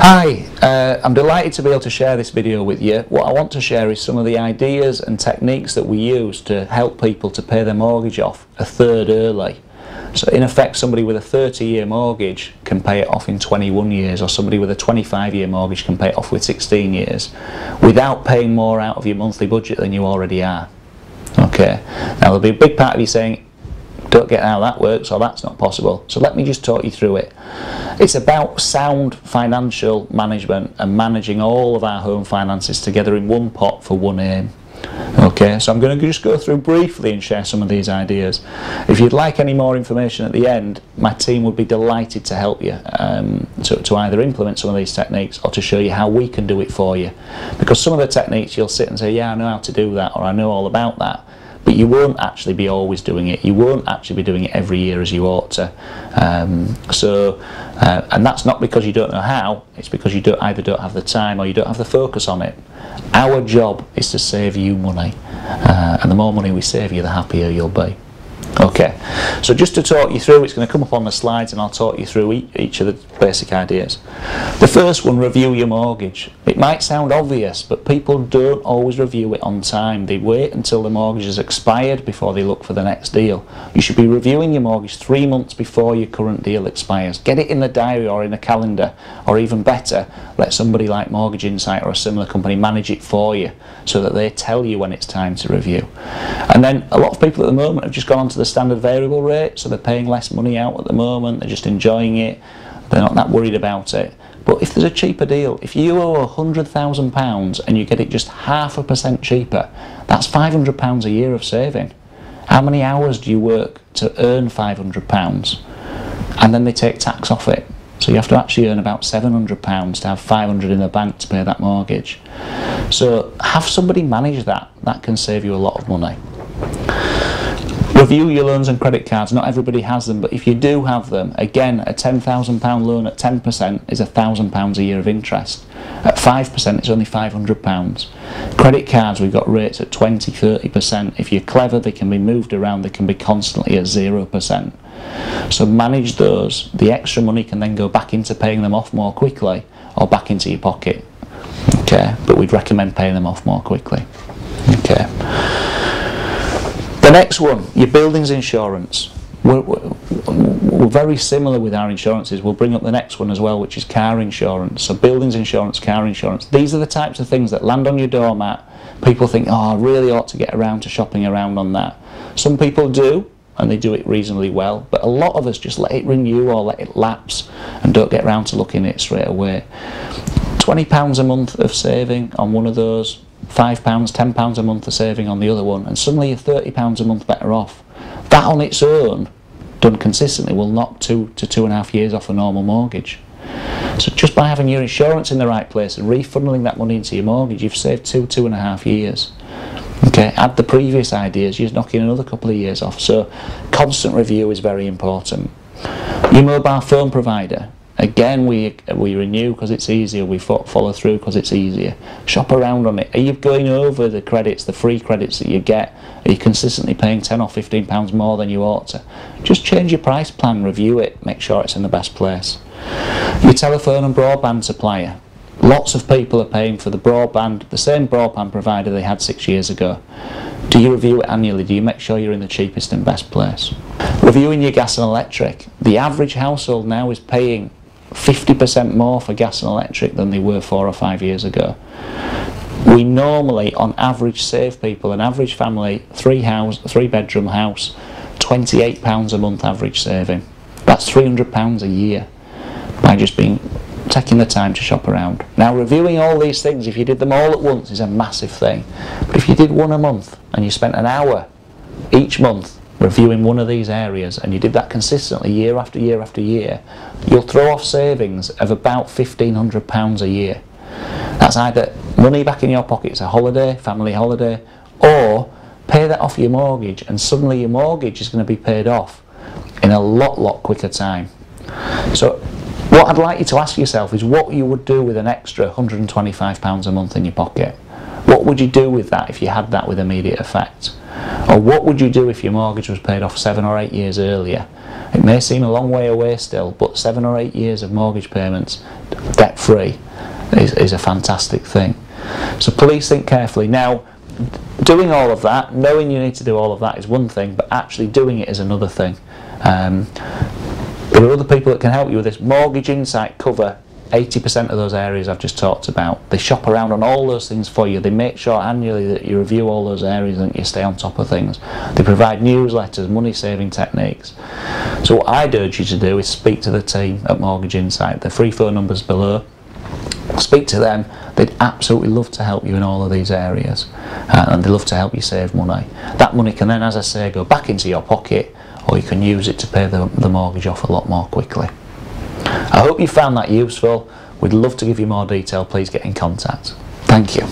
Hi, I'm delighted to be able to share this video with you. What I want to share is some of the ideas and techniques that we use to help people to pay their mortgage off a third early. So in effect, somebody with a 30-year mortgage can pay it off in 21 years, or somebody with a 25-year mortgage can pay it off with 16 years without paying more out of your monthly budget than you already are. Okay, now there'll be a big part of you saying, don't get how that works, or that's not possible. So let me just talk you through it. It's about sound financial management and managing all of our home finances together in one pot for one aim. Okay, so I'm going to just go through briefly and share some of these ideas. If you'd like any more information at the end, my team would be delighted to help you to either implement some of these techniques or to show you how we can do it for you. Because some of the techniques you'll sit and say, yeah, I know how to do that, or I know all about that. But you won't actually be always doing it. You won't actually be doing it every year as you ought to. And that's not because you don't know how, it's because you either don't have the time or you don't have the focus on it. Our job is to save you money. And the more money we save you, the happier you'll be. Okay, so just to talk you through, it's going to come up on the slides and I'll talk you through each of the basic ideas. The first one, review your mortgage. It might sound obvious, but people don't always review it on time. They wait until the mortgage has expired before they look for the next deal. You should be reviewing your mortgage 3 months before your current deal expires. Get it in the diary or in a calendar, or even better, let somebody like Mortgage Insight or a similar company manage it for you so that they tell you when it's time to review. And then a lot of people at the moment have just gone onto the standard variable rate, so they're paying less money out at the moment, they're just enjoying it, they're not that worried about it. But if there's a cheaper deal, if you owe £100,000 and you get it just 0.5% cheaper, that's £500 a year of saving. How many hours do you work to earn £500? And then they take tax off it. So you have to actually earn about £700 to have 500 in the bank to pay that mortgage. So have somebody manage that. That can save you a lot of money. Review your loans and credit cards. Not everybody has them, but if you do have them, again, a £10,000 loan at 10% is £1,000 a year of interest. At 5% it's only £500. Credit cards, we've got rates at 20, 30%. If you're clever, they can be moved around, they can be constantly at 0%. So manage those. The extra money can then go back into paying them off more quickly or back into your pocket. Okay, but we'd recommend paying them off more quickly. Okay. The next one, your buildings insurance. We're very similar with our insurances. We'll bring up the next one as well, which is car insurance. So buildings insurance, car insurance. These are the types of things that land on your doormat. People think, oh, I really ought to get around to shopping around on that. Some people do, and they do it reasonably well, but a lot of us just let it renew or let it lapse and don't get round to looking at it straight away. £20 a month of saving on one of those, £5, £10 a month of saving on the other one, and suddenly you're £30 a month better off. That on its own, done consistently, will knock 2 to 2.5 years off a normal mortgage. So just by having your insurance in the right place and refunneling that money into your mortgage, you've saved 2.5 years. Okay, add the previous ideas, you're knocking another couple of years off. So constant review is very important. Your mobile phone provider. Again, we renew because it's easier, we follow through because it's easier. Shop around on it. Are you going over the credits, the free credits that you get? Are you consistently paying £10 or £15 more than you ought to? Just change your price plan, review it, make sure it's in the best place. Your telephone and broadband supplier. Lots of people are paying for the broadband, the same broadband provider they had 6 years ago. Do you review it annually? Do you make sure you're in the cheapest and best place? Reviewing your gas and electric. The average household now is paying 50% more for gas and electric than they were 4 or 5 years ago. We normally, on average, save people, an average family, three bedroom house, £28 a month average saving. That's £300 a year by just taking the time to shop around. Now, reviewing all these things, if you did them all at once, is a massive thing. But if you did one a month and you spent an hour each month reviewing one of these areas, and you did that consistently year after year after year, you'll throw off savings of about £1,500 a year. That's either money back in your pocket, it's a holiday, family holiday, or pay that off your mortgage, and suddenly your mortgage is going to be paid off in a lot quicker time. So what I'd like you to ask yourself is what you would do with an extra £125 a month in your pocket. What would you do with that if you had that with immediate effect? Or what would you do if your mortgage was paid off 7 or 8 years earlier? It may seem a long way away still, but 7 or 8 years of mortgage payments debt-free is a fantastic thing. So please think carefully. Now, doing all of that, knowing you need to do all of that is one thing, but actually doing it is another thing. There are other people that can help you with this. Mortgage Insight cover 80% of those areas I've just talked about. They shop around on all those things for you. They make sure annually that you review all those areas and you stay on top of things. They provide newsletters, money saving techniques. So what I'd urge you to do is speak to the team at Mortgage Insight. The free phone numbers below. Speak to them. They'd absolutely love to help you in all of these areas, and they love to help you save money. That money can then, as I say, go back into your pocket, or you can use it to pay the mortgage off a lot more quickly. I hope you found that useful. We'd love to give you more detail. Please get in contact. Thank you.